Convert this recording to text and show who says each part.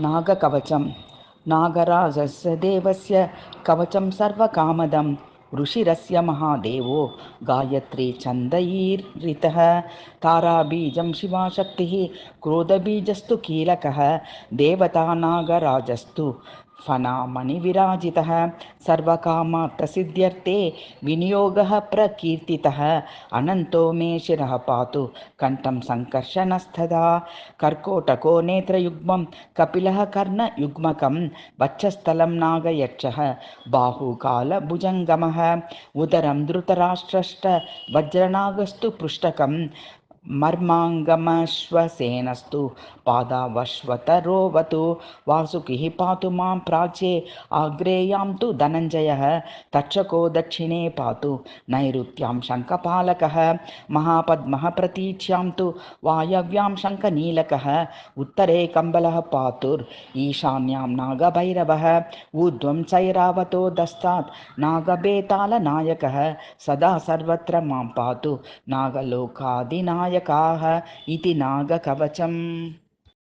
Speaker 1: नागकवचं नागराजस्य देवस्य कवचं सर्वकामदं ऋषिरस्य महादेवो गायत्री छन्दैर्हृतः ताराबीजं शिवाशक्तिः क्रोधबीजस्तु कीलकः देवता नागराजस्तु फणामणिविराजितः सर्वकामप्रसिद्ध्यर्थे विनियोगः प्रकीर्तितः अनन्तो मे शिरः पातु कण्ठं सङ्कर्षणस्तदा कर्कोटको नेत्रयुग्मं कपिलः कर्णयुग्मकं वक्षस्थलं नागयक्षः बाहुकालभुजङ्गमः उदरं धृतराष्ट्रश्च वज्रनागस्तु पृष्ठकं मर्माङ्गमश्वसेनस्तु पादावश्वतरोवतु वासुकिः पातु मां प्राच्ये आग्रेयां तु धनञ्जयः तक्षको दक्षिणे पातु नैऋत्यां शङ्खपालकः महापद्मः प्रतीच्यां तु वायव्यां शङ्खनीलकः उत्तरे कम्बलः पातुर् ईशान्यां नागभैरवः ऊर्ध्वं चैरावतो दस्तात् नागबेतालनायकः सदा सर्वत्र मां पातु नागलोकादिनायकाः इति नागकवचम्।